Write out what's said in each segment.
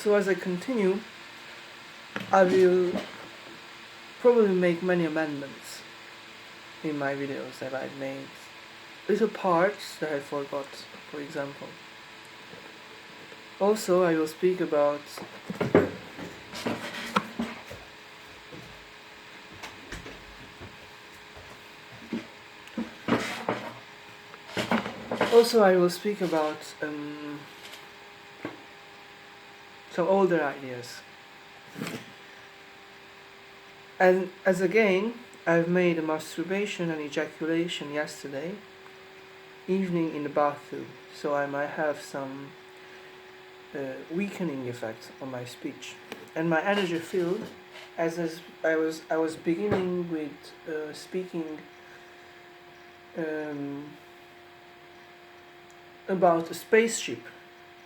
So as I continue, I will probably make many amendments in my videos that I've made. Little parts that I forgot, for example. Also, I will speak about some older ideas. And as again, I've made a masturbation and ejaculation yesterday evening in the bathroom, so I might have some weakening effect on my speech and my energy field. As I was beginning with speaking about a spaceship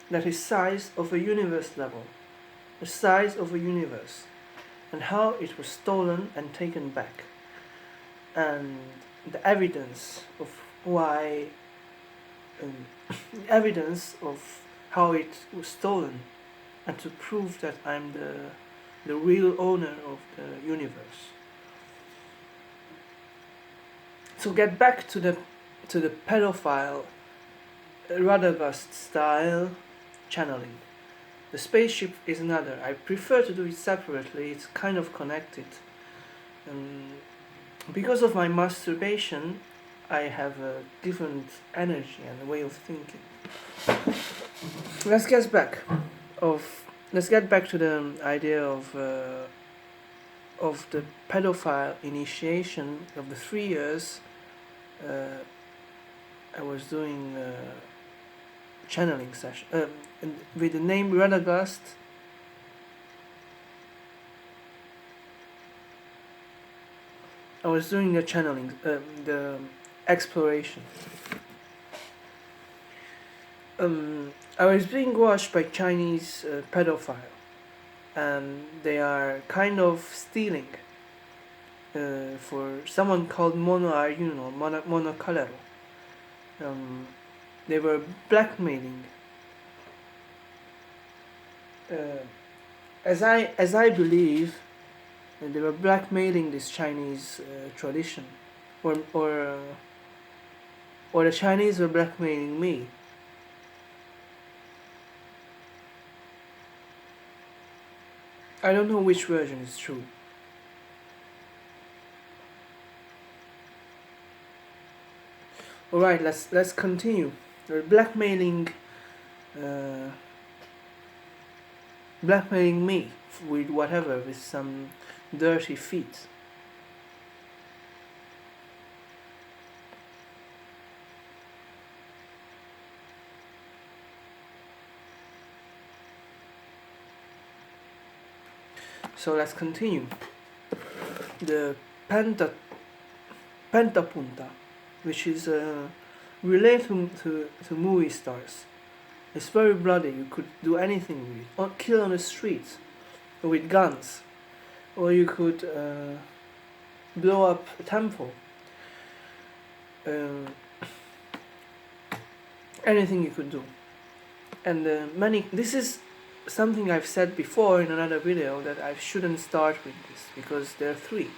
that is size of a universe level, the size of a universe, and how it was stolen and taken back, and the evidence of why, evidence of how it was stolen, and to prove that I'm the real owner of the universe. So get back to the pedophile Radagast style channeling. The spaceship is another. I prefer to do it separately. It's kind of connected. Because of my masturbation, I have a different energy and way of thinking. Let's get back to the idea of the pedophile initiation of the 3 years. I was doing channeling session with the name Radagast. I was doing the channeling, the exploration. I was being watched by Chinese pedophile, and they are kind of stealing for someone called Mono Arjun or Mono Calero. They were blackmailing. As I believe, they were blackmailing this Chinese tradition, or the Chinese were blackmailing me. I don't know which version is true. Alright, let's continue. They're blackmailing me with whatever, with some dirty feet. So let's continue. The Pentapunta, which is related to movie stars. It's very bloody. You could do anything with it, or kill on the streets, or with guns, or you could blow up a temple. Anything you could do. And this is something I've said before in another video, that I shouldn't start with this because there are 3.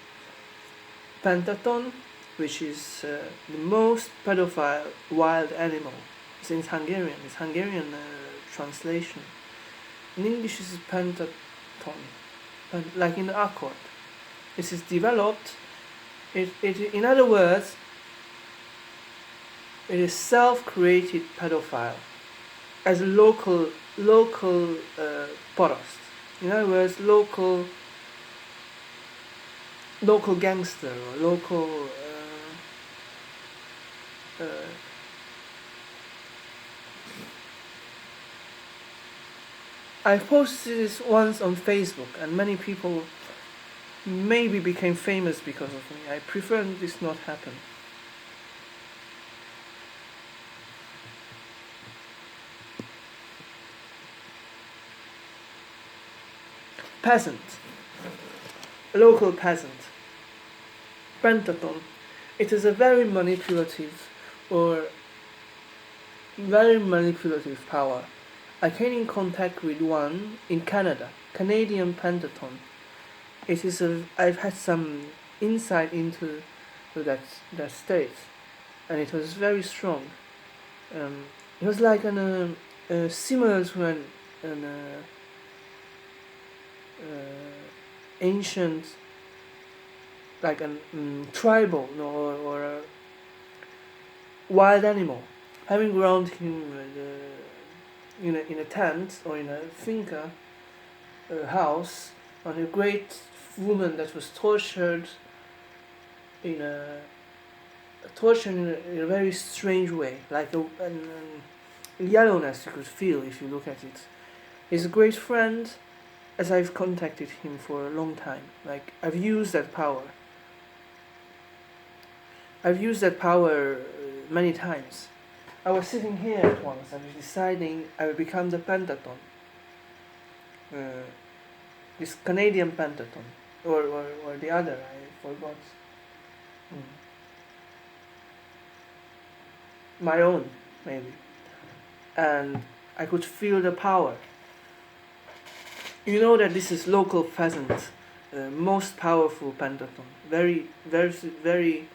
Pentaton, which is the most pedophile wild animal. It's Hungarian. It's Hungarian translation. In English, it's pentaton, like in the accord. This is developed. In other words, it is self-created pedophile as a local porost. In other words, local gangster or local I posted this once on Facebook, and many people maybe became famous because of me. I prefer this not happen. Peasant, local peasant, pentaton. It is a very manipulative power. I came in contact with one in Canada, Canadian Pentaton. I've had some insight into that state, and it was very strong. It was like similar to an ancient, like an tribal, or a wild animal, having around him in a tent or in a finca, a house, on a great woman that was tortured in a very strange way, like an yellowness you could feel if you look at it. He's a great friend, as I've contacted him for a long time. Like, I've used that power many times. I was sitting here at once, I was deciding I would become the Pentaton. This Canadian Pentaton. Or the other, I forgot. My own, maybe. And I could feel the power. You know that this is local pheasant, most powerful Pentaton. Very, very, very,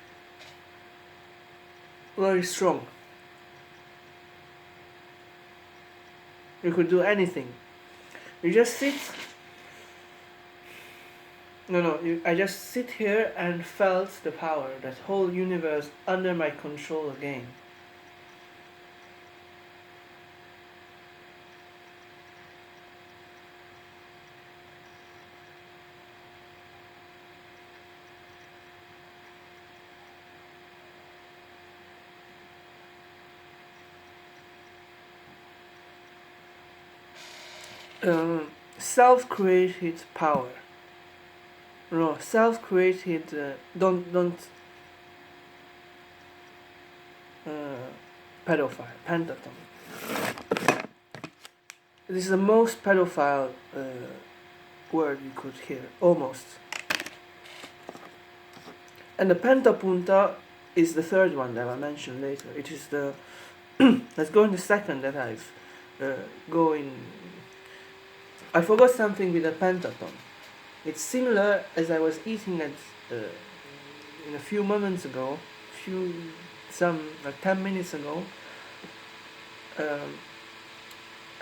very strong. You could do anything. You just sit. I just sit here and felt the power, that whole universe under my control again. Self-created power. No, self-created. Don't. Pedophile, Pentaton. This is the most pedophile word you could hear, almost. And the Pentapunta is the third one that I'll mention later. It is the. Let's go in the second that I've going. I forgot something with the Pentaton. It's similar as I was eating at in a few moments ago, like 10 minutes ago.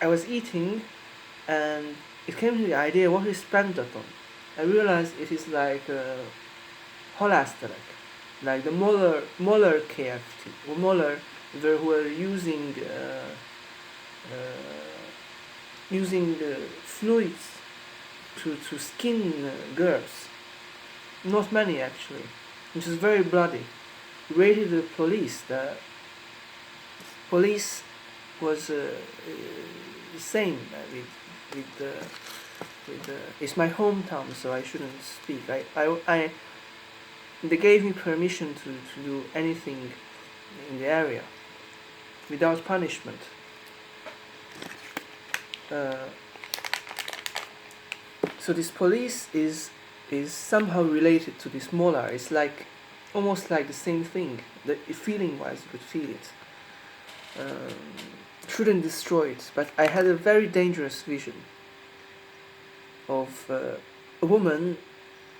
I was eating, and it came to the idea, what is Pentaton? I realized it is like holasterek, like the molar KFT, or molar, who were using the fluids to skin girls. Not many, actually, which is very bloody. Raided the police. The police was the same it's my hometown, so I shouldn't speak. They gave me permission to do anything in the area without punishment. So this police is somehow related to this molar. It's like almost like the same thing. The feeling-wise, you could feel it. Shouldn't destroy it, but I had a very dangerous vision of a woman,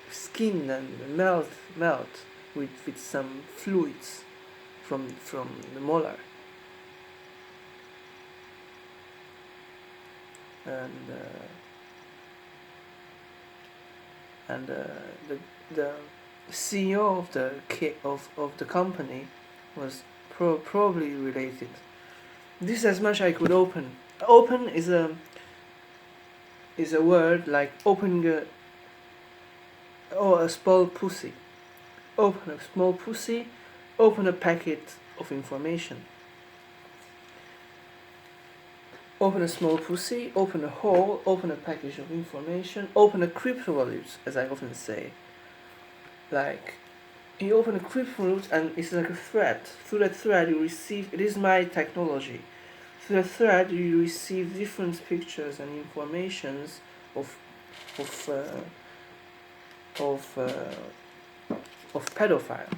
skin and melt with some fluids from the molar. And the CEO of the company was probably related. This is as much I could open. Open is a word like opening a small pussy. Open a small pussy, open a packet of information. Open a small pussy, open a hole, open a package of information, open a cryptovalute, as I often say. Like, you open a cryptovalute and it's like a thread. Through that thread you receive, it is my technology. Through that thread you receive different pictures and informations of pedophile.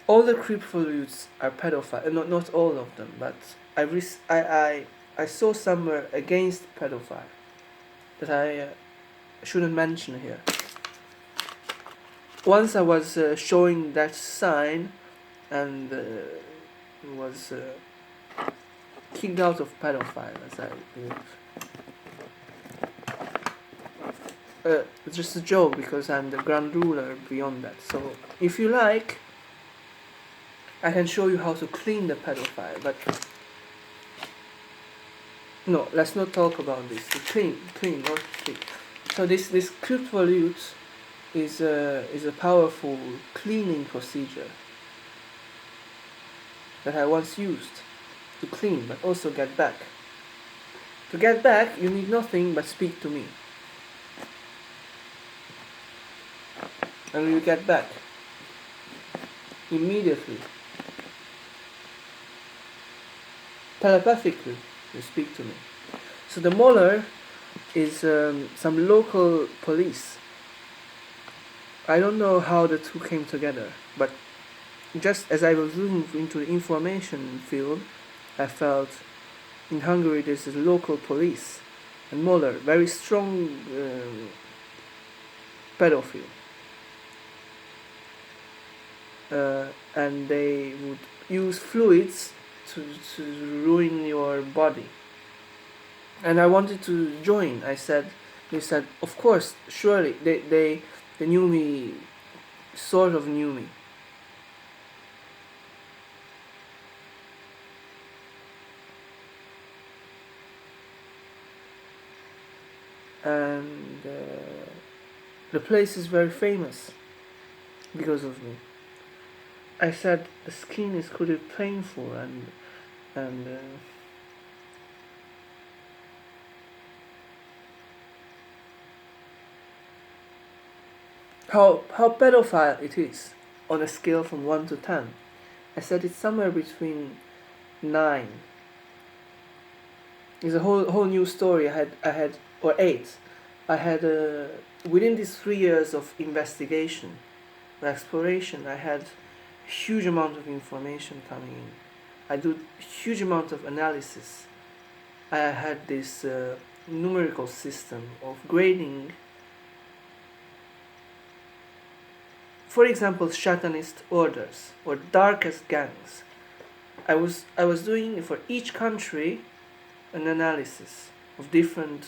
all the cryptvolutes are pedophile. Not all of them, but I saw somewhere against pedophile that I shouldn't mention here. Once I was showing that sign, and was kicked out of pedophile, as I believe. It's just a joke because I'm the grand ruler beyond that. So if you like, I can show you how to clean the pedophile, but no, let's not talk about this. The clean, not clean. So this cryptvolute is a powerful cleaning procedure that I once used to clean, but also get back. To get back, you need nothing but speak to me, and you get back immediately. Telepathically, you speak to me. So the Moller is some local police. I don't know how the two came together, but just as I was looking into the information field, I felt in Hungary there's a local police, and Moller, very strong pedophile. And they would use fluids to ruin your body. And I wanted to join. They said, of course, surely. They knew me, sort of knew me. And the place is very famous because of me. I said the skin is pretty painful and how pedophile it is on a scale from 1 to 10. I said it's somewhere between 9. It's a whole new story. I had or 8. I had within these 3 years of investigation, exploration, I had huge amount of information coming in. I do huge amount of analysis. I had this numerical system of grading. For example, Satanist orders or darkest gangs. I was doing for each country an analysis of different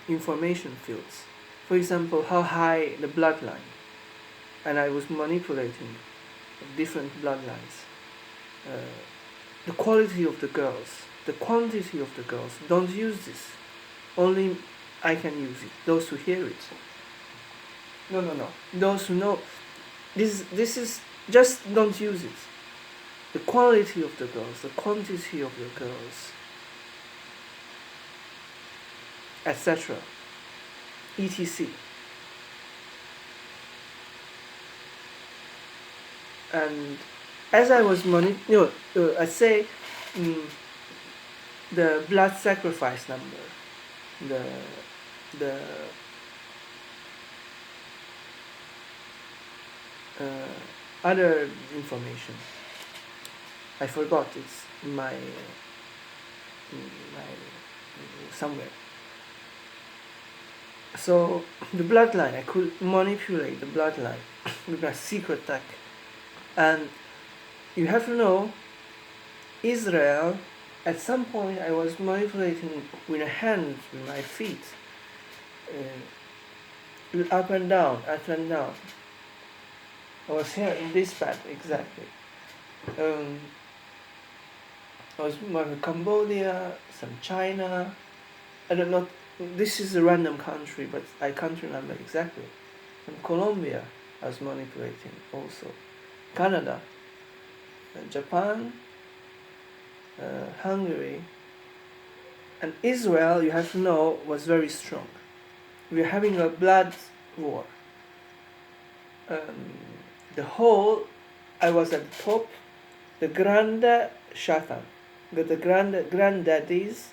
information fields. For example, how high the bloodline, and I was manipulating different bloodlines. The quality of the girls, the quantity of the girls. Don't use this. Only I can use it. Those who hear it. No. Those who know. This is just don't use it. The quality of the girls, the quantity of the girls, etc. etc. And as I was I'd say the blood sacrifice number, the other information. I forgot. It's in my somewhere. So the bloodline, I could manipulate the bloodline with my secret tech. And you have to know, Israel, at some point I was manipulating with a hand, with my feet, up and down. I was here in this pad, exactly. I was with Cambodia, some China, I don't know, this is a random country, but I can't remember exactly. From Colombia, I was manipulating also. Canada, Japan, Hungary, and Israel, you have to know, was very strong. We were having a blood war. The whole, I was at the top, the Grande Shatan, the granddaddies,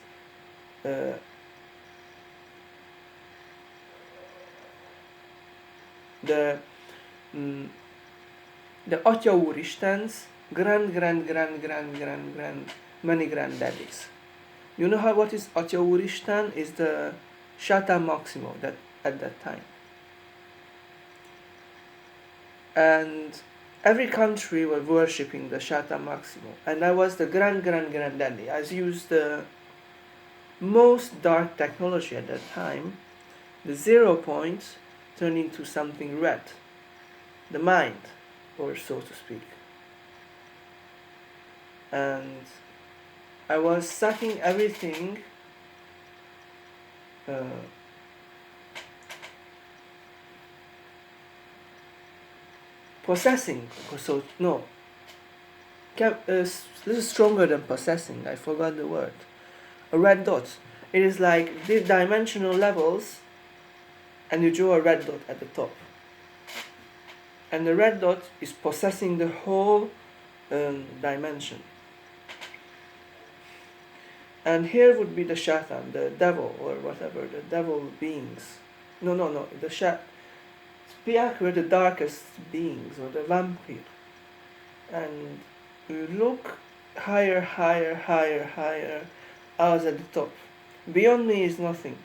the mm, the Atya Úristen's grand many granddaddies. You know what is Atya Úristen? Is the Satan Maximo that at that time. And every country was worshipping the Shata Maximo, and I was the granddaddy. I used the most dark technology at that time. The 0 point turned into something red, the mind, or so to speak. And I was sucking everything possessing, so no, this is stronger than possessing, I forgot the word. A red dot. It is like the dimensional levels, and you draw a red dot at the top. And the red dot is possessing the whole dimension. And here would be the Shaitan, the devil, or whatever, the devil beings. No, the to be accurate, the darkest beings, or the vampire. And you look higher, I was at the top. Beyond me is nothing,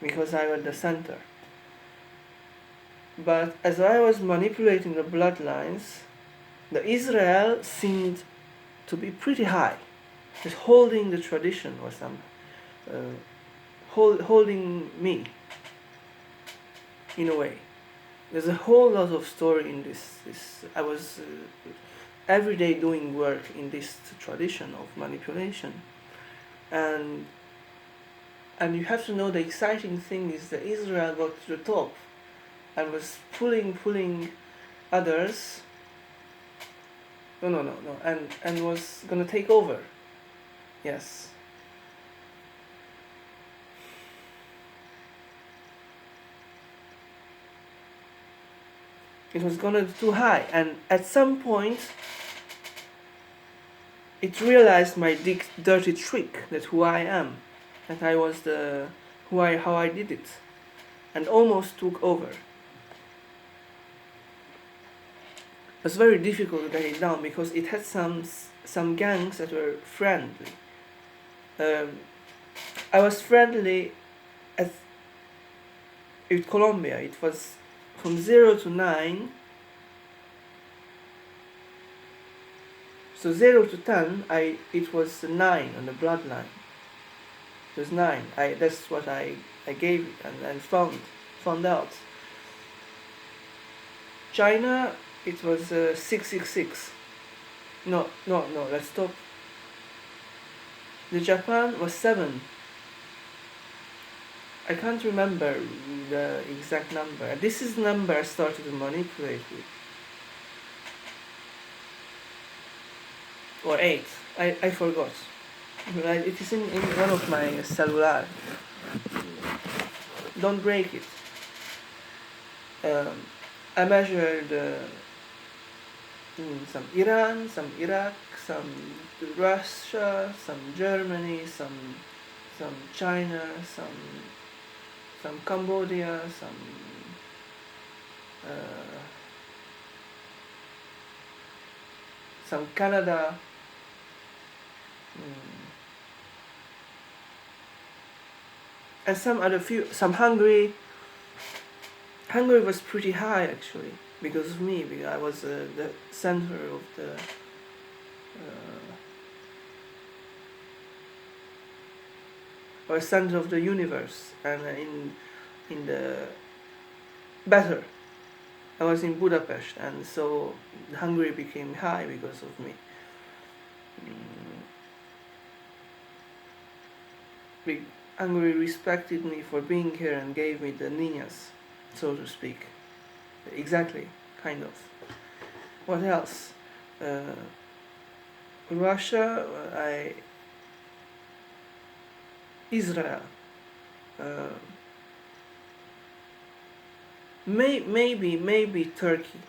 because I was at the center. But as I was manipulating the bloodlines, the Israel seemed to be pretty high. It's holding the tradition or some, holding me, in a way. There's a whole lot of story in this. I was every day doing work in this tradition of manipulation, and you have to know the exciting thing is that Israel got to the top, and was pulling others. No, and was gonna take over. Yes. It was gonna be too high, and at some point it realized my dirty trick, that who I am, that I was how I did it, and almost took over. It was very difficult to get it down because it had some gangs that were friendly. I was friendly with Colombia. It was from 0 to 9. So 0 to 10, it was 9 on the bloodline. It was 9. That's what I gave it and found out. China, it was 666. No, let's stop. The Japan was 7. I can't remember the exact number. This is the number I started to manipulate with. Or 8. I forgot. It is in one of my cellular. Don't break it. I measured some Iran, some Iraq, some Russia, some Germany, some China, some Cambodia, some Canada, and some Hungary. Hungary was pretty high actually because of me, because I was the center of the or center of the universe, and in the better. I was in Budapest, and so Hungary became high because of me. Hungary respected me for being here and gave me the niñas, so to speak. Exactly, kind of. What else? Russia, Israel. Maybe Turkey.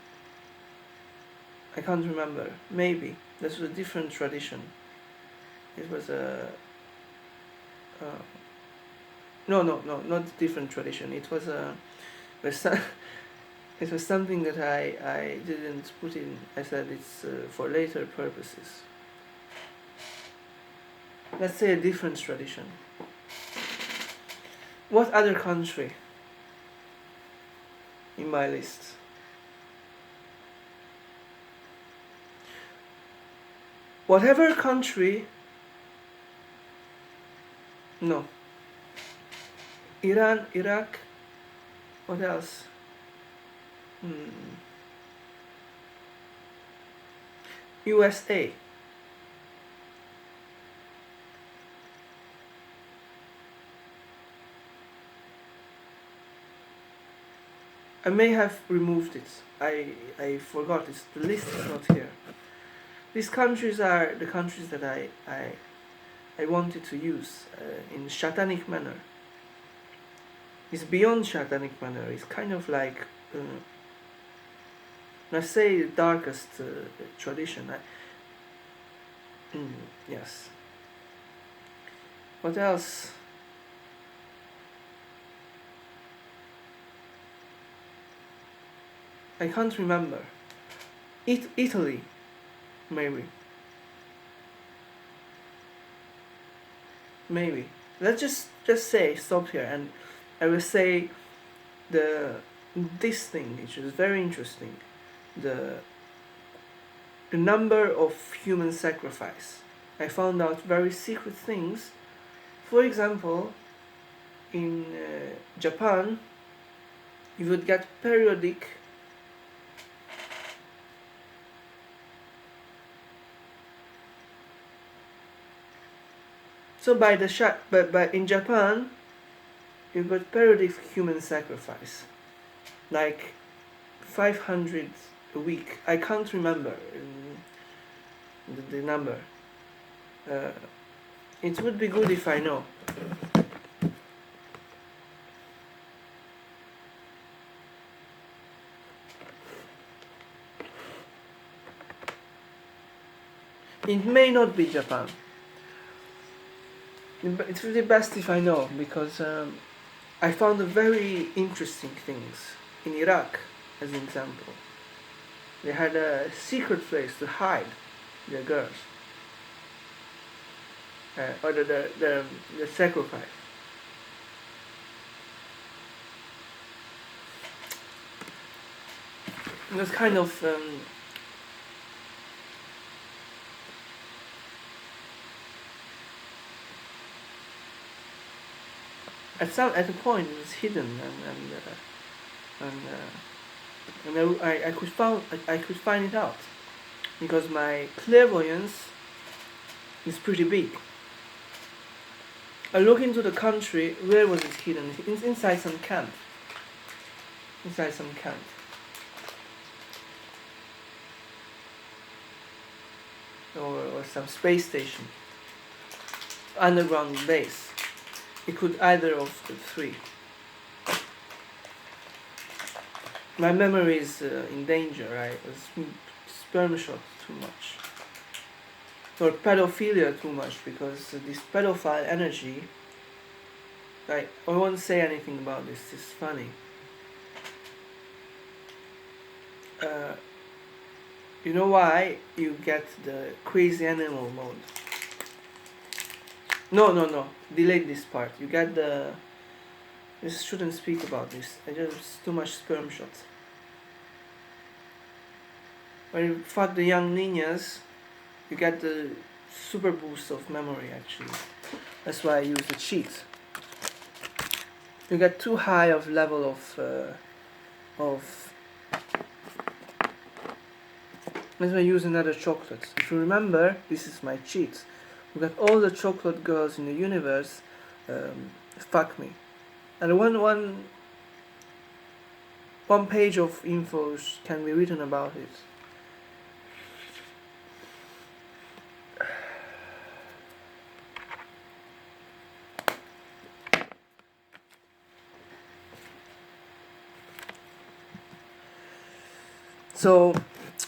I can't remember. Maybe this was a different tradition. It was a no, not different tradition. It was a It was something that I didn't put in. I said it's for later purposes. Let's say a different tradition. What other country in my list? Whatever country. No. Iran, Iraq. What else? USA. I may have removed it. I forgot it. The list is not here. These countries are the countries that I wanted to use in Shatanic manner. It's beyond Shatanic manner. It's kind of like, let's say, the darkest tradition. Yes. What else? I can't remember. Italy, maybe. Maybe. Let's just say stop here, and I will say this thing, which is very interesting. The number of human sacrifice. I found out very secret things. For example, in Japan, you would get periodic but in Japan, you got periodic human sacrifice, like 500 a week. I can't remember the number. It would be good if I know. It may not be Japan. It's really best if I know, because I found very interesting things in Iraq, as an example. They had a secret place to hide their girls, or the sacrifice. It was kind of at a point it was hidden, and I could find it out, because my clairvoyance is pretty big. I look into the country. Where was it hidden? It's inside some camp. Or some space station, underground base. It could either of the three. My memory is in danger. I was sperm shot too much, or pedophilia too much, because this pedophile energy. I won't say anything about this. It's funny. You know why you get the crazy animal mode? No. Delete this part. You get the. This shouldn't speak about this. I just too much sperm shots. When you fuck the young ninjas, you get the super boost of memory. Actually, that's why I use the cheat. You get too high of level of. Let's use another chocolate. If you remember, this is my cheat. We got all the chocolate girls in the universe. Fuck me, and one page of info can be written about it. So,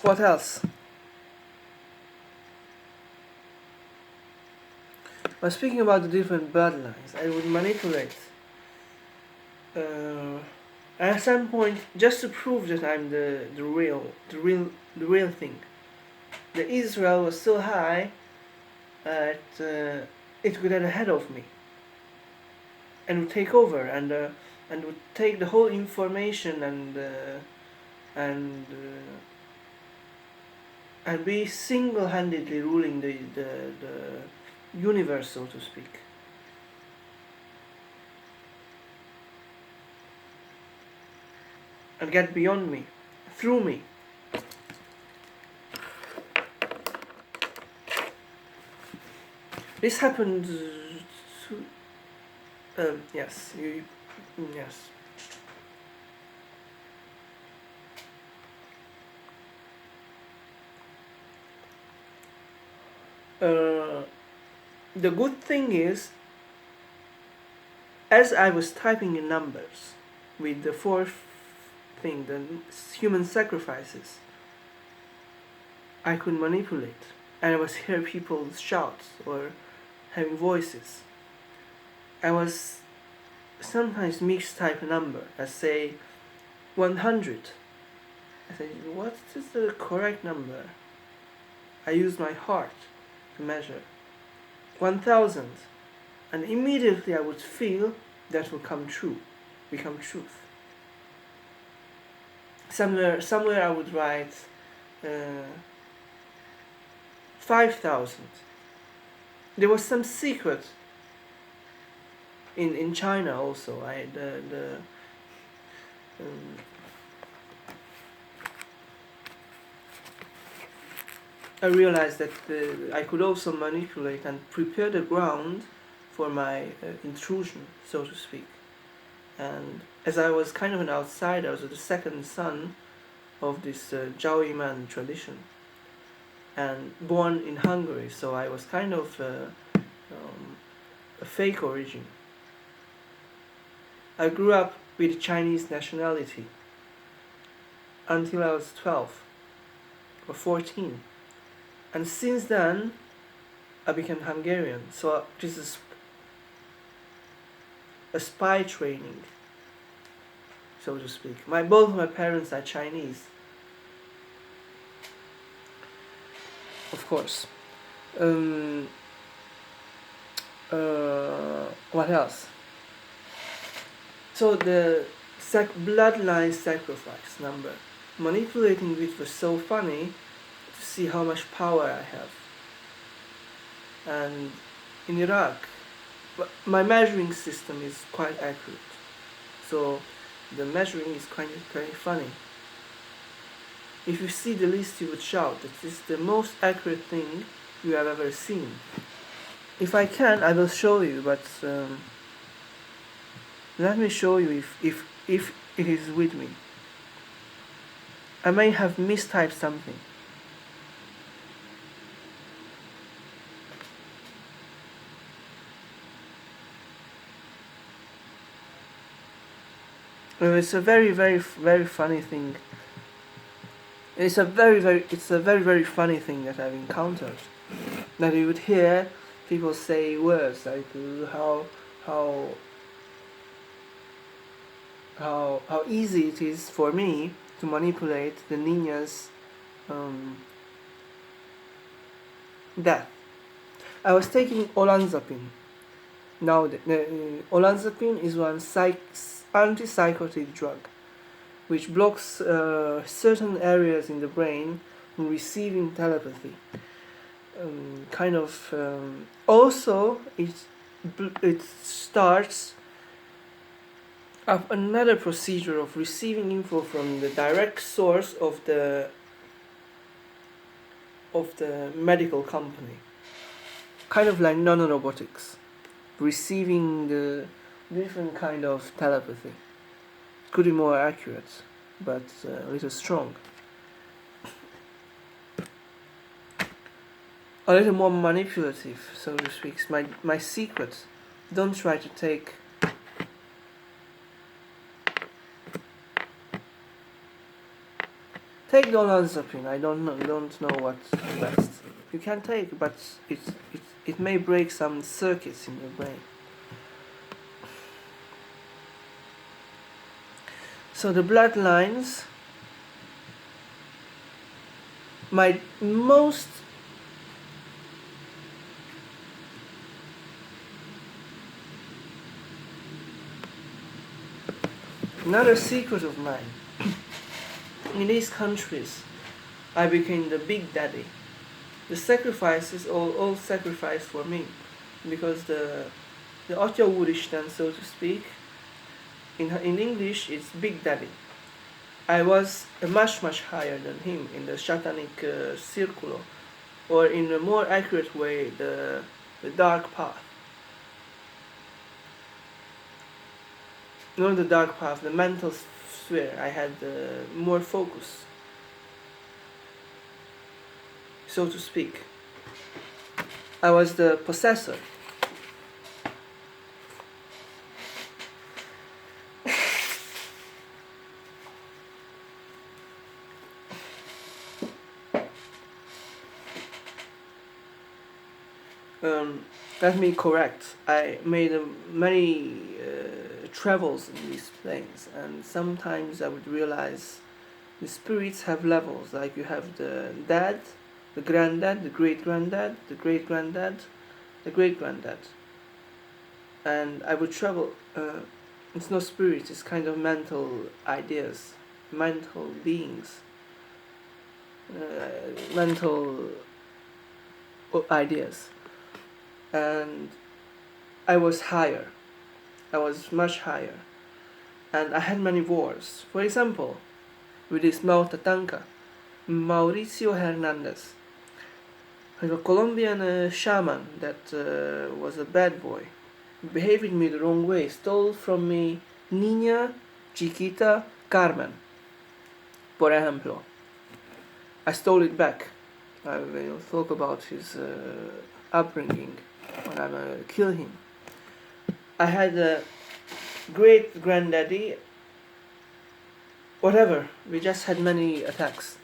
what else? Well, speaking about the different bloodlines, I would manipulate. And at some point, just to prove that I'm the real thing, the Israel was so high that it would get ahead of me and would take over and would take the whole information and be single-handedly ruling the universe, so to speak. And get beyond me, through me. This happened. Yes, yes. The good thing is, as I was typing in numbers with the fourth thing, the human sacrifices, I could manipulate, and I was hear people shout or having voices. I was sometimes mistype a number. I say 100. I say, what is the correct number? I use my heart to measure. 1000. And immediately I would feel that will become truth. Somewhere I would write 5000. There was some secret in China also. I realized that I could also manipulate and prepare the ground for my intrusion, so to speak. And as I was kind of an outsider, I was the second son of this Zhao Yiman tradition, and born in Hungary, so I was kind of a fake origin. I grew up with Chinese nationality until I was 12 or 14. And since then, I became Hungarian. So this is a spy training, so to speak. Both my parents are Chinese, of course. What else? So the bloodline sacrifice number, manipulating which was so funny to see how much power I have. And in Iraq, my measuring system is quite accurate, so the measuring is quite funny. If you see the list, you would shout that this is the most accurate thing you have ever seen. If I can, I will show you, but let me show you if it is with me. I may have mistyped something. It's a very, very, very funny thing. It's a very, very funny thing that I've encountered. That you would hear people say words like how easy it is for me to manipulate the Nina's death. I was taking olanzapine. Now, olanzapine is one antipsychotic drug which blocks certain areas in the brain from receiving telepathy. Also, it starts up another procedure of receiving info from the direct source of the medical company, kind of like nanorobotics, receiving the different kind of telepathy. Could be more accurate, but a little strong. A little more manipulative, so to speak. My secret. Don't try to take the olanzapine. I don't know what's best. You can take, but it may break some circuits So the bloodlines, my most another secret of mine. In these countries, I became the big daddy. The sacrifices all sacrificed for me, because the Atya Úristen, so to speak, in English it's Big Daddy. I was much higher than him in the Shatanic Circulo, or in a more accurate way, the dark path. Not the dark path, the mental sphere. I had more focus, so to speak. I was the possessor. Let me correct. I made many travels in these planes, and sometimes I would realize the spirits have levels. Like you have the dad, the granddad, the great granddad, the great granddad, the great granddad, and I would travel. It's no spirits. It's kind of mental ideas, mental beings, mental ideas. And I was higher. I was much higher. And I had many wars. For example, with this Tatanka, Mauricio Hernandez, a Colombian shaman that was a bad boy. Behaved with me the wrong way, stole from me Niña Chiquita Carmen, por ejemplo. I stole it back. I will talk about his upbringing when I kill him. I had a great granddaddy, whatever, we just had many attacks.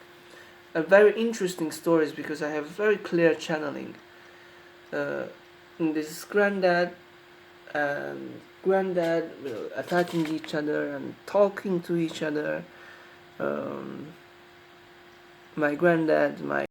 Very interesting stories, because I have very clear channeling. This granddad and granddad attacking each other and talking to each other. My granddad, my